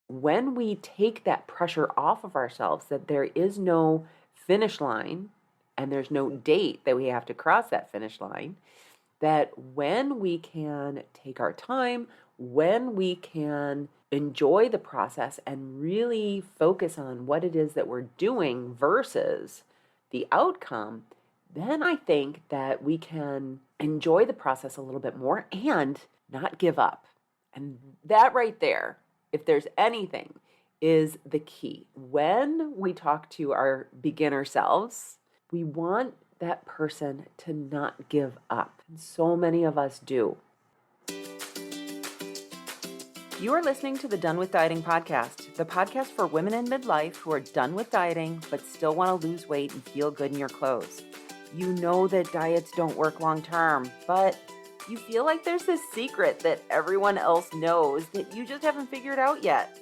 when we take that pressure off of ourselves, that there is no finish line and there's no date that we have to cross that finish line, that when we can take our time, when we can enjoy the process and really focus on what it is that we're doing versus the outcome, then I think that we can enjoy the process a little bit more and not give up. And that right there, if there's anything, is the key. When we talk to our beginner selves, we want that person to not give up. And so many of us do. You are listening to the Done with Dieting podcast, the podcast for women in midlife who are done with dieting but still want to lose weight and feel good in your clothes. You know that diets don't work long term, but you feel like there's this secret that everyone else knows that you just haven't figured out yet.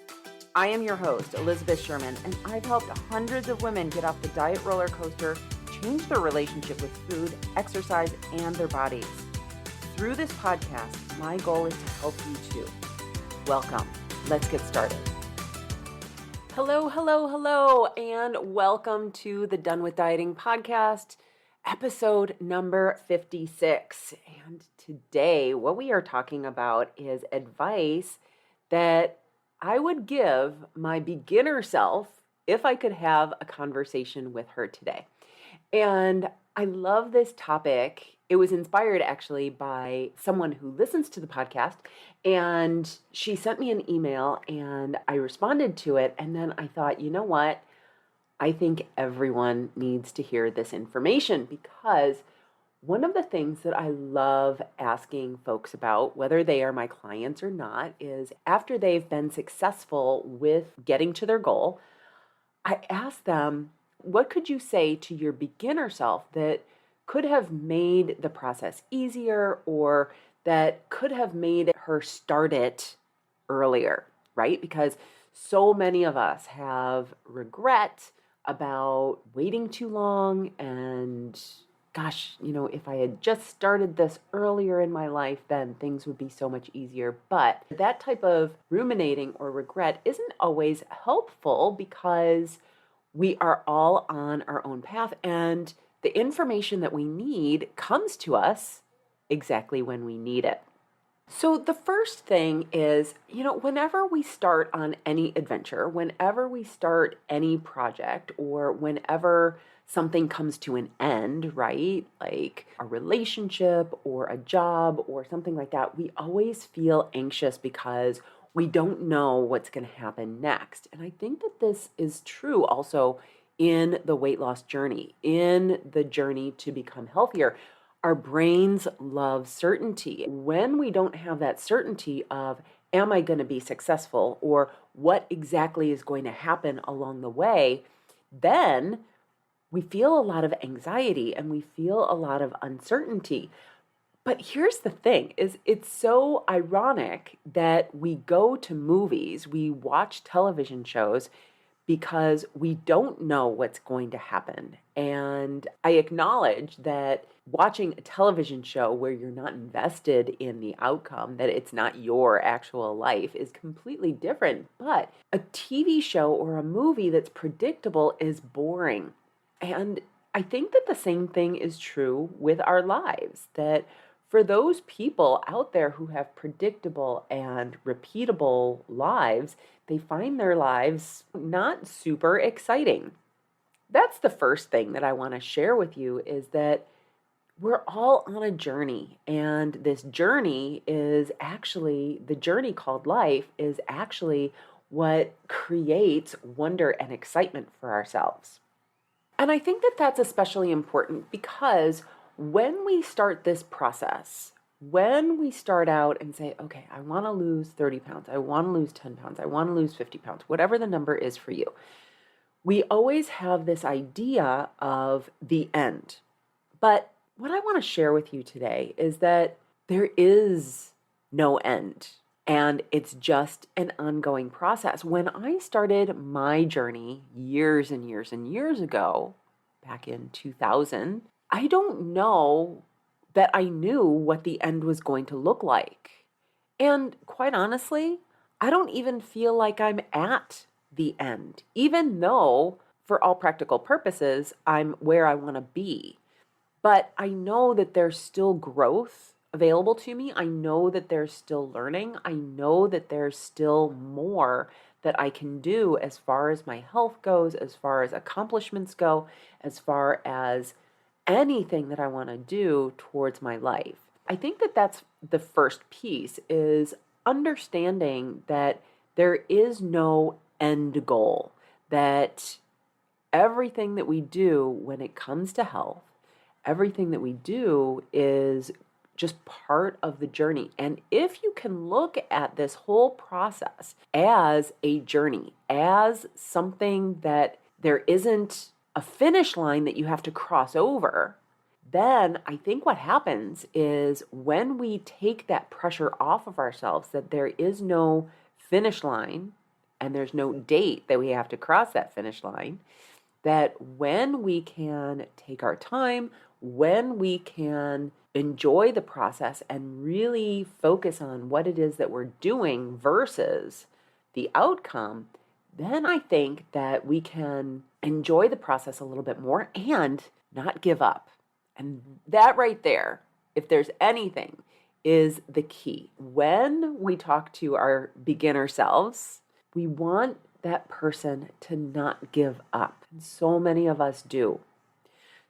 I am your host, Elizabeth Sherman, and I've helped hundreds of women get off the diet roller coaster, change their relationship with food, exercise, and their bodies. Through this podcast, my goal is to help you too. Welcome. Let's get started. Hello, and welcome to the Done with Dieting podcast, episode number 56. And today, what we are talking about is advice that I would give my beginner self if I could have a conversation with her today. And I love this topic. It was inspired actually by someone who listens to the podcast, and she sent me an email and I responded to it. And then I thought, you know what? I think everyone needs to hear this information, because one of the things that I love asking folks about, whether they are my clients or not, is after they've been successful with getting to their goal, I ask them, what could you say to your beginner self that could have made the process easier, or that could have made her start it earlier, right? Because so many of us have regret about waiting too long and gosh, if I had just started this earlier in my life, then things would be so much easier. But that type of ruminating or regret isn't always helpful, because we are all on our own path, and the information that we need comes to us exactly when we need it. So the first thing is, whenever we start on any adventure, whenever we start any project, or whenever something comes to an end, right? Like a relationship or a job or something like that, we always feel anxious because we don't know what's going to happen next. And I think that this is true also in the weight loss journey, in the journey to become healthier. Our brains love certainty. When we don't have that certainty of, am I going to be successful, or what exactly is going to happen along the way, then we feel a lot of anxiety and we feel a lot of uncertainty. But here's the thing, is it's so ironic that we go to movies, we watch television shows, because we don't know what's going to happen. And I acknowledge that watching a television show where you're not invested in the outcome, that it's not your actual life, is completely different. But a TV show or a movie that's predictable is boring. And I think that the same thing is true with our lives, that for those people out there who have predictable and repeatable lives, they find their lives not super exciting. That's the first thing that I want to share with you, is that we're all on a journey, and this journey is actually, the journey called life is actually what creates wonder and excitement for ourselves. And I think that that's especially important because when we start this process, when we start out and say, okay, I want to lose 30 pounds, I want to lose 10 pounds, I want to lose 50 pounds, whatever the number is for you, we always have this idea of the end. But what I want to share with you today is that there is no end, and it's just an ongoing process. When I started my journey years and years and years ago, back in 2000, I don't know that I knew what the end was going to look like. And quite honestly, I don't even feel like I'm at the end, even though for all practical purposes, I'm where I want to be. But I know that there's still growth available to me. I know that there's still learning. I know that there's still more that I can do as far as my health goes, as far as accomplishments go, as far as anything that I want to do towards my life. I think that that's the first piece, is understanding that there is no end goal, that everything that we do when it comes to health, everything that we do is just part of the journey. And if you can look at this whole process as a journey, as something that there isn't a finish line that you have to cross over, then I think what happens is when we take that pressure off of ourselves, that there is no finish line and there's no date that we have to cross that finish line, that when we can take our time, when we can enjoy the process and really focus on what it is that we're doing versus the outcome, then I think that we can enjoy the process a little bit more and not give up. And that right there, if there's anything, is the key. When we talk to our beginner selves, we want that person to not give up. And so many of us do.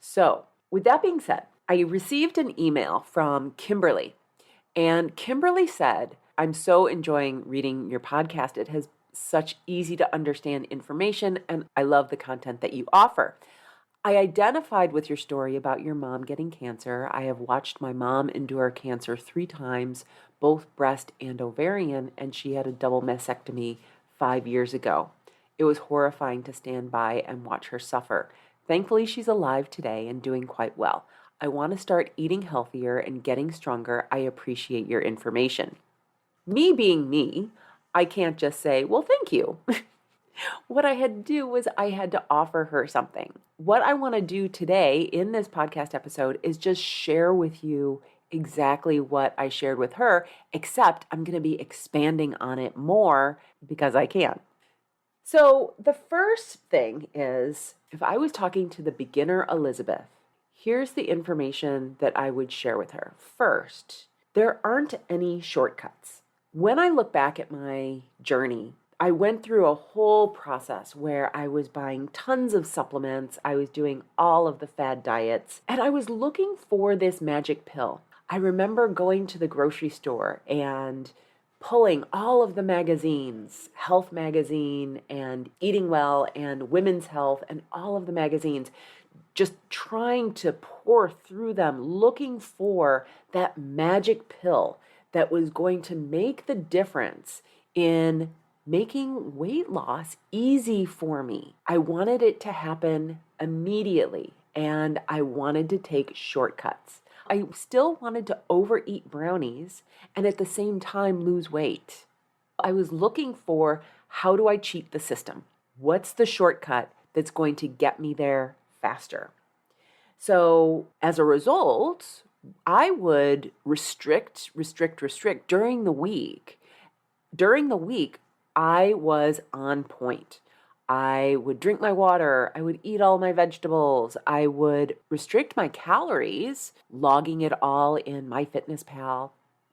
So, with that being said, I received an email from Kimberly, and Kimberly said, I'm so enjoying reading your podcast. It has such easy to understand information, and I love the content that you offer. I identified with your story about your mom getting cancer. I have watched my mom endure cancer 3 times, both breast and ovarian, and she had a double mastectomy 5 years ago. It was horrifying to stand by and watch her suffer. Thankfully, she's alive today and doing quite well. I want to start eating healthier and getting stronger. I appreciate your information. Me being me, I can't just say, well, thank you. What I had to do was I had to offer her something. What I want to do today in this podcast episode is just share with you exactly what I shared with her, except I'm going to be expanding on it more because I can. So the first thing is, if I was talking to the beginner Elizabeth, here's the information that I would share with her. First, there aren't any shortcuts. When I look back at my journey, I went through a whole process where I was buying tons of supplements, I was doing all of the fad diets, and I was looking for this magic pill. I remember going to the grocery store and pulling all of the magazines, Health Magazine and Eating Well and Women's Health and all of the magazines, just trying to pour through them, looking for that magic pill that was going to make the difference in making weight loss easy for me. I wanted it to happen immediately, and I wanted to take shortcuts. I still wanted to overeat brownies and at the same time lose weight. I was looking for, how do I cheat the system? What's the shortcut that's going to get me there faster? So as a result, I would restrict during the week. During the week, I was on point. I would drink my water. I would eat all my vegetables. I would restrict my calories, logging it all in MyFitnessPal.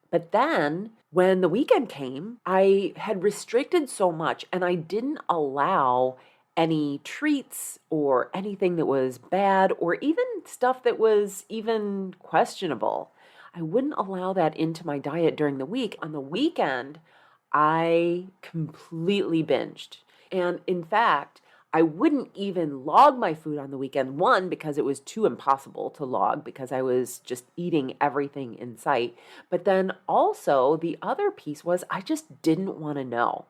But then when the weekend came, I had restricted so much and I didn't allow any treats or anything that was bad or even stuff that was even questionable. I wouldn't allow that into my diet during the week. On the weekend, I completely binged. And in fact, I wouldn't even log my food on the weekend. One, because it was too impossible to log because I was just eating everything in sight. But then also the other piece was I just didn't want to know.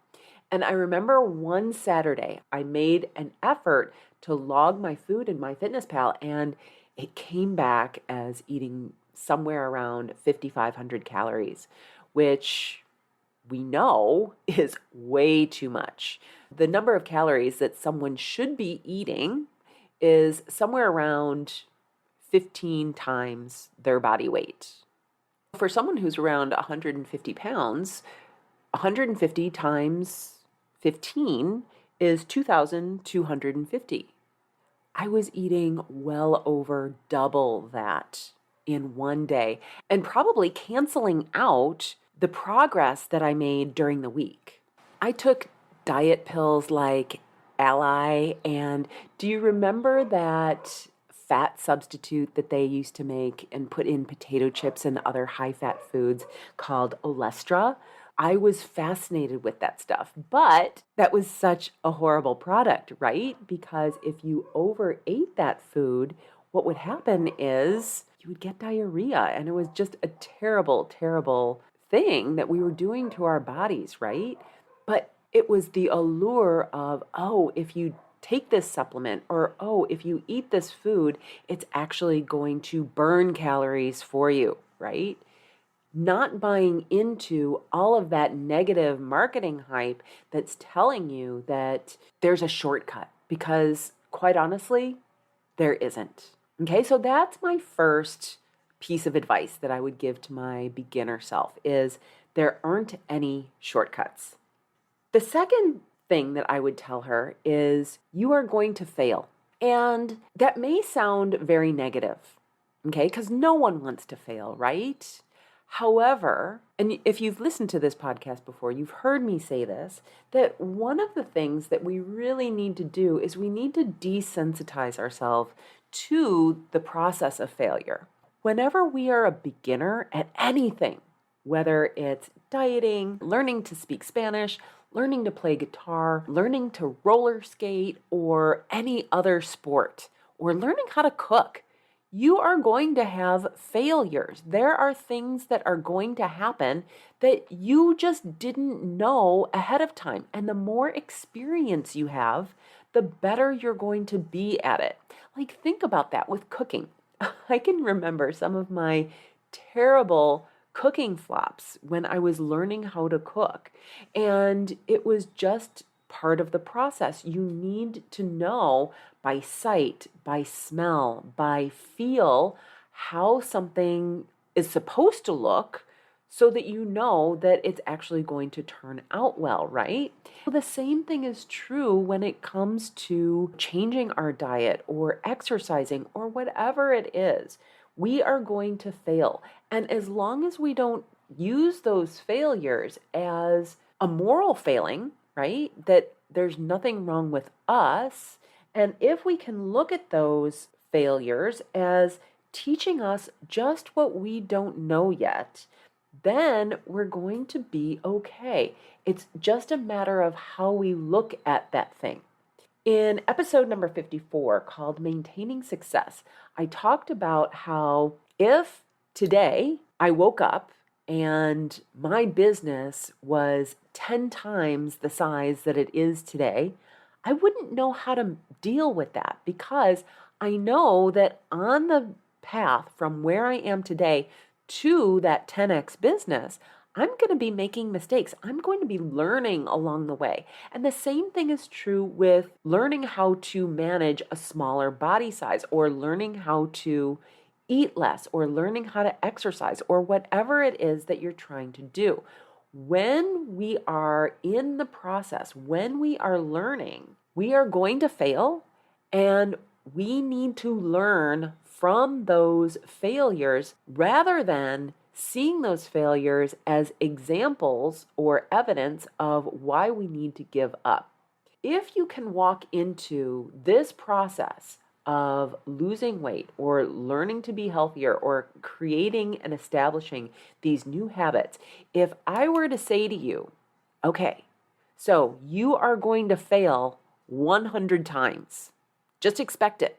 And I remember one Saturday, I made an effort to log my food in MyFitnessPal, and it came back as eating somewhere around 5,500 calories, which we know is way too much. The number of calories that someone should be eating is somewhere around 15 times their body weight. For someone who's around 150 pounds, 150 times 15 is 2,250. I was eating well over double that in one day and probably canceling out the progress that I made during the week. I took diet pills like Ally, and do you remember that fat substitute that they used to make and put in potato chips and other high-fat foods called Olestra? I was fascinated with that stuff, but that was such a horrible product, right? Because if you overate that food, what would happen is you would get diarrhea, and it was just a terrible, terrible thing that we were doing to our bodies, right? But it was the allure of, oh, if you take this supplement, or oh, if you eat this food, it's actually going to burn calories for you, right? Not buying into all of that negative marketing hype that's telling you that there's a shortcut, because quite honestly, there isn't. Okay, so that's my first piece of advice that I would give to my beginner self is there aren't any shortcuts. The second thing that I would tell her is you are going to fail. And that may sound very negative, okay, because no one wants to fail, right? However, and if you've listened to this podcast before, you've heard me say this, that one of the things that we really need to do is we need to desensitize ourselves to the process of failure. Whenever we are a beginner at anything, whether it's dieting, learning to speak Spanish, learning to play guitar, learning to roller skate, or any other sport, or learning how to cook, you are going to have failures. There are things that are going to happen that you just didn't know ahead of time. And the more experience you have, the better you're going to be at it. Like, think about that with cooking. I can remember some of my terrible cooking flops when I was learning how to cook. And it was just part of the process. You need to know by sight, by smell, by feel how something is supposed to look so that you know that it's actually going to turn out well, right? The same thing is true when it comes to changing our diet or exercising or whatever it is. We are going to fail. And as long as we don't use those failures as a moral failing, right? That there's nothing wrong with us. And if we can look at those failures as teaching us just what we don't know yet, then we're going to be okay. It's just a matter of how we look at that thing. In episode number 54, called Maintaining Success, I talked about how if today I woke up and my business was 10 times the size that it is today, I wouldn't know how to deal with that, because I know that on the path from where I am today to that 10x business, I'm going to be making mistakes. I'm going to be learning along the way. And the same thing is true with learning how to manage a smaller body size, or learning how to eat less, or learning how to exercise, or whatever it is that you're trying to do. When we are in the process, when we are learning, we are going to fail, and we need to learn from those failures rather than seeing those failures as examples or evidence of why we need to give up. If you can walk into this process of losing weight or learning to be healthier or creating and establishing these new habits, if I were to say to you, okay, so you are going to fail 100 times, just expect it.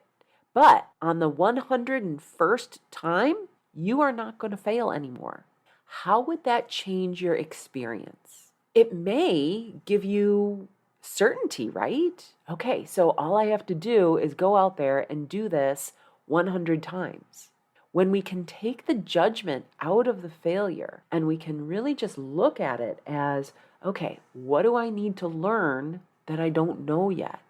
But on the 101st time, you are not going to fail anymore. How would that change your experience? It may give you certainty, right? Okay, so all I have to do is go out there and do this 100 times. When we can take the judgment out of the failure and we can really just look at it as, okay, what do I need to learn that I don't know yet?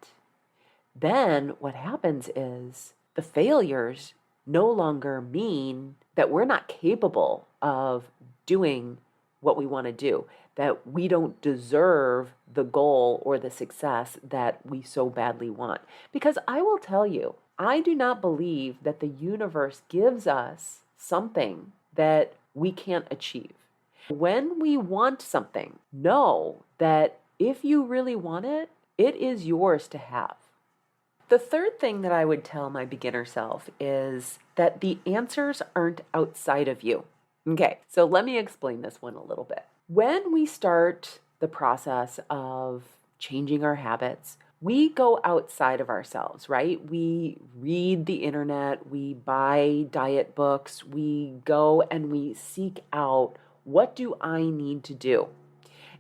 Then what happens is the failures no longer mean that we're not capable of doing what we want to do. that we don't deserve the goal or the success that we so badly want. Because I will tell you, I do not believe that the universe gives us something that we can't achieve. When we want something, know that if you really want it, it is yours to have. The third thing that I would tell my beginner self is that the answers aren't outside of you. Okay, so let me explain this one a little bit. When we start the process of changing our habits, we go outside of ourselves, right? We read the internet, we buy diet books, we go and we seek out, what do I need to do?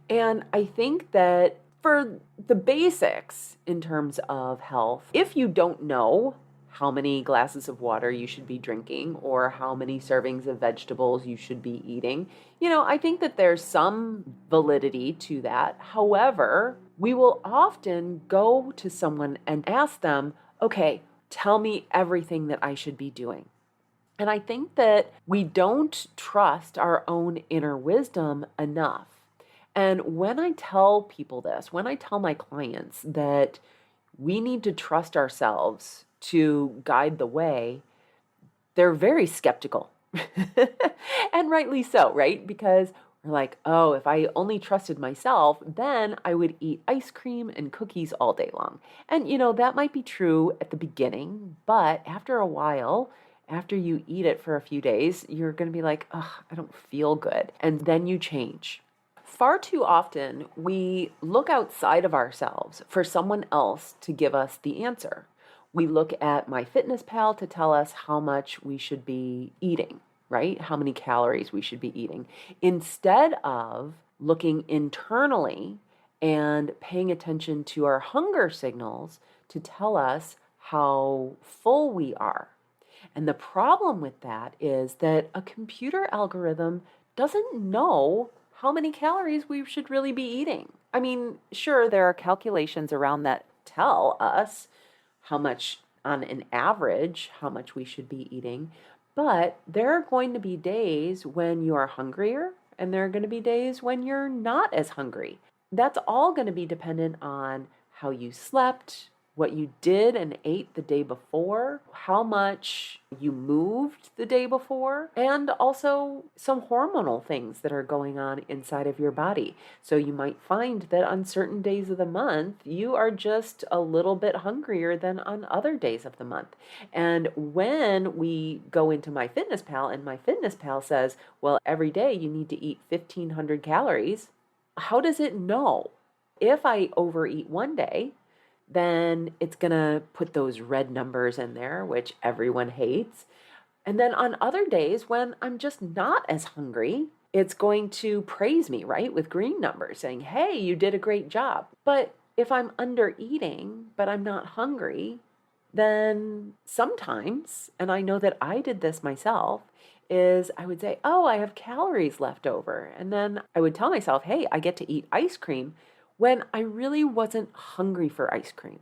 And I think that for the basics in terms of health, if you don't know how many glasses of water you should be drinking or how many servings of vegetables you should be eating, I think that there's some validity to that. However, we will often go to someone and ask them, okay, tell me everything that I should be doing. And I think that we don't trust our own inner wisdom enough. And when I tell people this, when I tell my clients that we need to trust ourselves to guide the way, they're very skeptical. And rightly so, right? Because we're like, oh, if I only trusted myself, then I would eat ice cream and cookies all day long. And, that might be true at the beginning, but after a while, after you eat it for a few days, you're going to be like, oh, I don't feel good. And then you change. Far too often, we look outside of ourselves for someone else to give us the answer. We look at MyFitnessPal to tell us how much we should be eating, right? How many calories we should be eating, instead of looking internally and paying attention to our hunger signals to tell us how full we are. And the problem with that is that a computer algorithm doesn't know how many calories we should really be eating. I mean, sure, there are calculations around that tell us how much, on an average, how much we should be eating, but there are going to be days when you are hungrier, and there are going to be days when you're not as hungry. That's all going to be dependent on how you slept, what you did and ate the day before, how much you moved the day before, and also some hormonal things that are going on inside of your body. So you might find that on certain days of the month, you are just a little bit hungrier than on other days of the month. And when we go into MyFitnessPal and MyFitnessPal says, well, every day you need to eat 1,500 calories, how does it know? If I overeat one day, then it's going to put those red numbers in there, which everyone hates. And then on other days when I'm just not as hungry, it's going to praise me, right? With green numbers saying, hey, you did a great job. But if I'm under eating, but I'm not hungry, then sometimes, and I know that I did this myself, is I would say, oh, I have calories left over. And then I would tell myself, hey, I get to eat ice cream, when I really wasn't hungry for ice cream.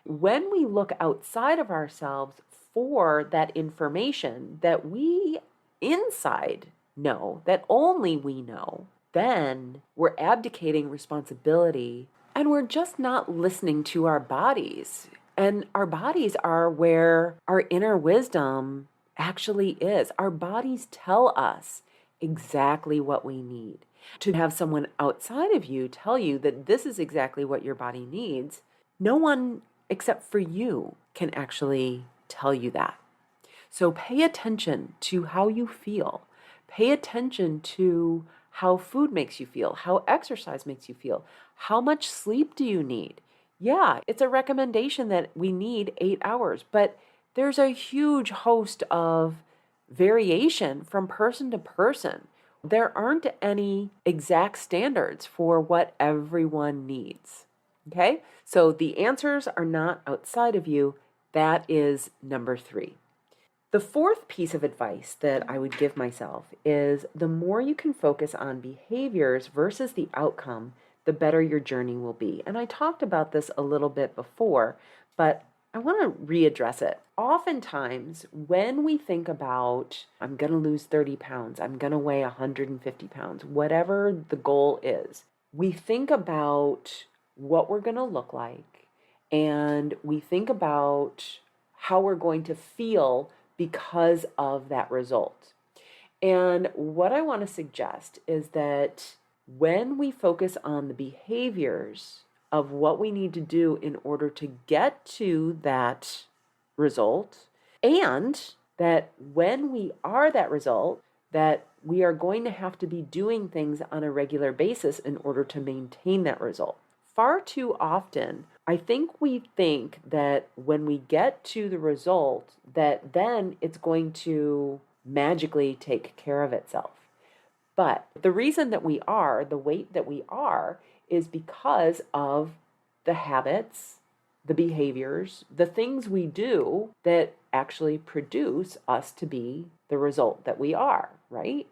When we look outside of ourselves for that information that we inside know, that only we know, then we're abdicating responsibility and we're just not listening to our bodies. And our bodies are where our inner wisdom actually is. Our bodies tell us exactly what we need. To have someone outside of you tell you that this is exactly what your body needs, no one except for you can actually tell you that. So pay attention to how you feel. Pay attention to how food makes you feel, how exercise makes you feel. How much sleep do you need? Yeah, it's a recommendation that we need 8 hours, but there's a huge host of variation from person to person. There aren't any exact standards for what everyone needs. Okay? So the answers are not outside of you. That is number 3. The fourth piece of advice that I would give myself is the more you can focus on behaviors versus the outcome, the better your journey will be. And I talked about this a little bit before, but I want to readdress it. Oftentimes, when we think about, I'm going to lose 30 pounds, I'm going to weigh 150 pounds, whatever the goal is, we think about what we're going to look like and we think about how we're going to feel because of that result. And what I want to suggest is that when we focus on the behaviors of what we need to do in order to get to that result, and that when we are that result, that we are going to have to be doing things on a regular basis in order to maintain that result. Far too often, I think we think that when we get to the result, that then it's going to magically take care of itself. But the reason that we are the weight that we are is because of the habits, the behaviors, the things we do that actually produce us to be the result that we are, right?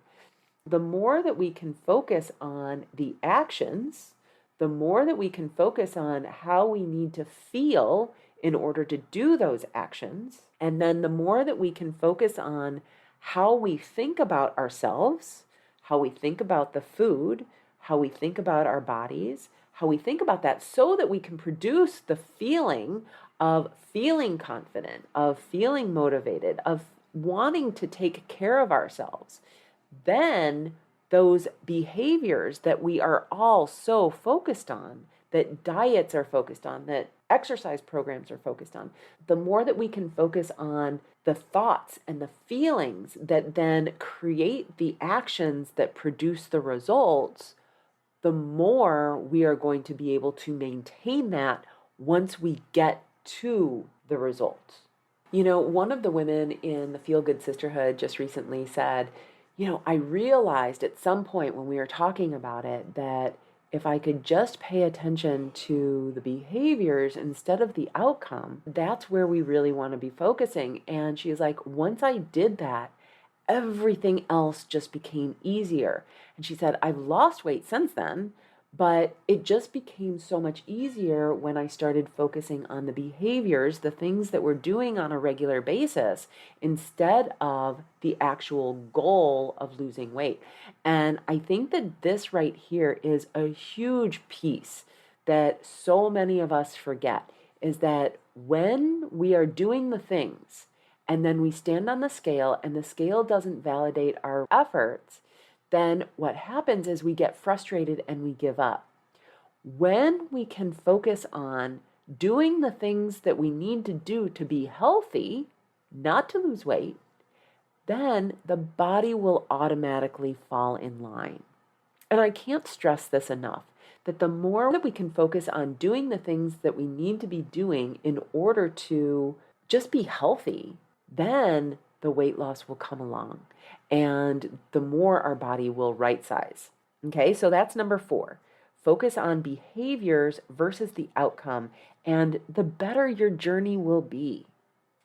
The more that we can focus on the actions, the more that we can focus on how we need to feel in order to do those actions, and then the more that we can focus on how we think about ourselves, how we think about the food, how we think about our bodies, how we think about that so that we can produce the feeling of feeling confident, of feeling motivated, of wanting to take care of ourselves, then those behaviors that we are all so focused on, that diets are focused on, that exercise programs are focused on, the more that we can focus on the thoughts and the feelings that then create the actions that produce the results, the more we are going to be able to maintain that once we get to the result. You know, one of the women in the Feel Good Sisterhood just recently said, I realized at some point when we were talking about it that if I could just pay attention to the behaviors instead of the outcome, that's where we really want to be focusing. And she's like, once I did that, everything else just became easier. And she said, I've lost weight since then, but it just became so much easier when I started focusing on the behaviors, the things that we're doing on a regular basis, instead of the actual goal of losing weight. And I think that this right here is a huge piece that so many of us forget, is that when we are doing the things and then we stand on the scale and the scale doesn't validate our efforts, then what happens is we get frustrated and we give up. When we can focus on doing the things that we need to do to be healthy, not to lose weight, then the body will automatically fall in line. And I can't stress this enough, that the more that we can focus on doing the things that we need to be doing in order to just be healthy, then the weight loss will come along and the more our body will right size. Okay, so that's number 4. Focus on behaviors versus the outcome, and the better your journey will be.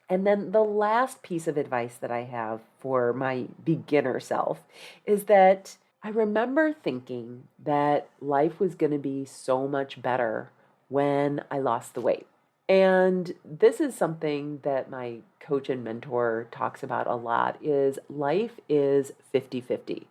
And then the last piece of advice that I have for my beginner self is that I remember thinking that life was going to be so much better when I lost the weight. And this is something that my coach and mentor talks about a lot, is life is 50-50.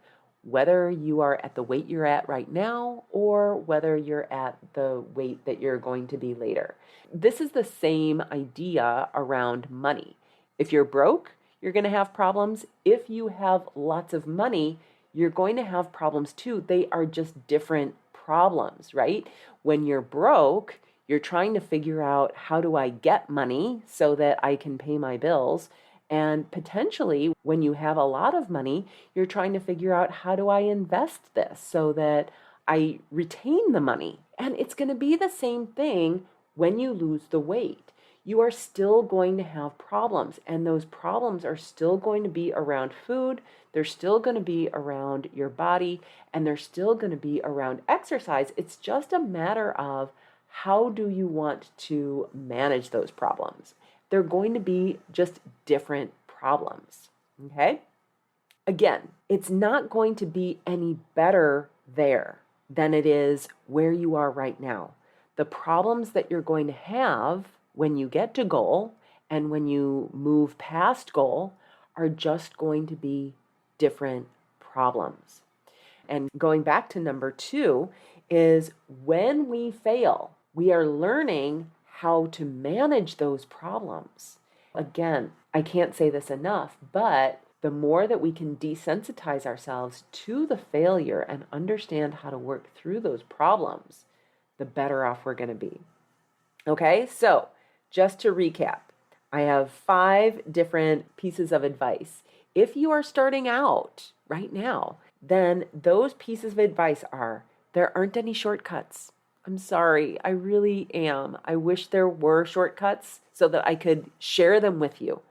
Whether you are at the weight you're at right now or whether you're at the weight that you're going to be later. This is the same idea around money. If you're broke, you're going to have problems. If you have lots of money, you're going to have problems too. They are just different problems, right? When you're broke, you're trying to figure out, how do I get money so that I can pay my bills? And potentially, when you have a lot of money, you're trying to figure out, how do I invest this so that I retain the money? And it's going to be the same thing when you lose the weight. You are still going to have problems, and those problems are still going to be around food. They're still going to be around your body, and they're still going to be around exercise. It's just a matter of, how do you want to manage those problems? They're going to be just different problems, okay? Again, it's not going to be any better there than it is where you are right now. The problems that you're going to have when you get to goal and when you move past goal are just going to be different problems. And going back to number 2 is when we fail, we are learning how to manage those problems. Again, I can't say this enough, but the more that we can desensitize ourselves to the failure and understand how to work through those problems, the better off we're going to be. Okay, so just to recap, I have 5 different pieces of advice. If you are starting out right now, then those pieces of advice are, there aren't any shortcuts. I'm sorry, I really am. I wish there were shortcuts so that I could share them with you.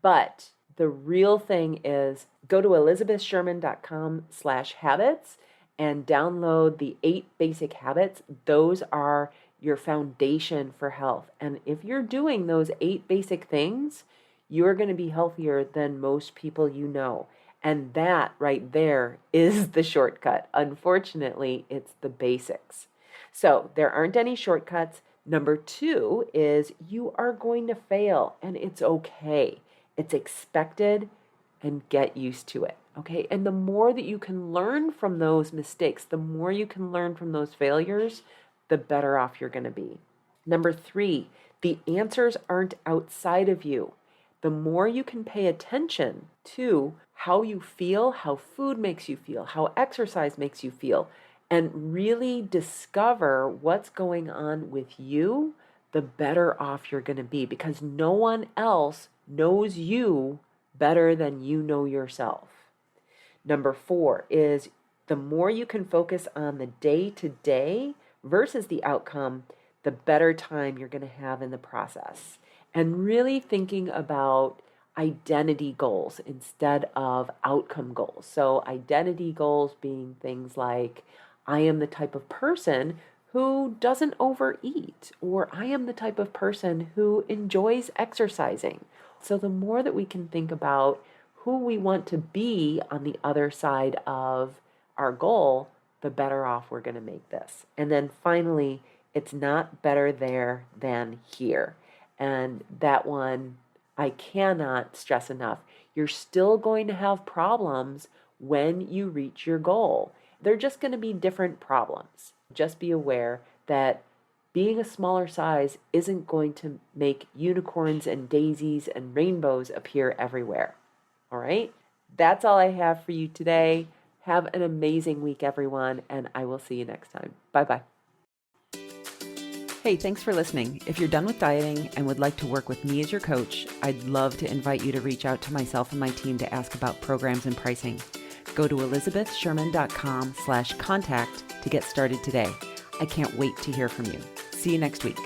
But the real thing is go to elizabethsherman.com/habits and download the 8 basic habits. Those are your foundation for health. And if you're doing those 8 basic things, you're going to be healthier than most people you know. And that right there is the shortcut. Unfortunately, it's the basics. So there aren't any shortcuts. Number 2 is you are going to fail, and it's okay. It's expected, and get used to it. Okay. And the more that you can learn from those mistakes, the more you can learn from those failures, the better off you're going to be. Number 3, the answers aren't outside of you. The more you can pay attention to how you feel, how food makes you feel, how exercise makes you feel, and really discover what's going on with you, the better off you're going to be, because no one else knows you better than you know yourself. Number 4 is the more you can focus on the day-to-day versus the outcome, the better time you're going to have in the process. And really thinking about identity goals instead of outcome goals. So identity goals being things like, I am the type of person who doesn't overeat, or I am the type of person who enjoys exercising. So the more that we can think about who we want to be on the other side of our goal, the better off we're going to make this. And then finally, it's not better there than here. And that one, I cannot stress enough. You're still going to have problems when you reach your goal. They're just going to be different problems. Just be aware that being a smaller size isn't going to make unicorns and daisies and rainbows appear everywhere. All right? That's all I have for you today. Have an amazing week, everyone, and I will see you next time. Bye-bye. Hey, thanks for listening. If you're done with dieting and would like to work with me as your coach, I'd love to invite you to reach out to myself and my team to ask about programs and pricing. Go to elizabethsherman.com/contact to get started today. I can't wait to hear from you. See you next week.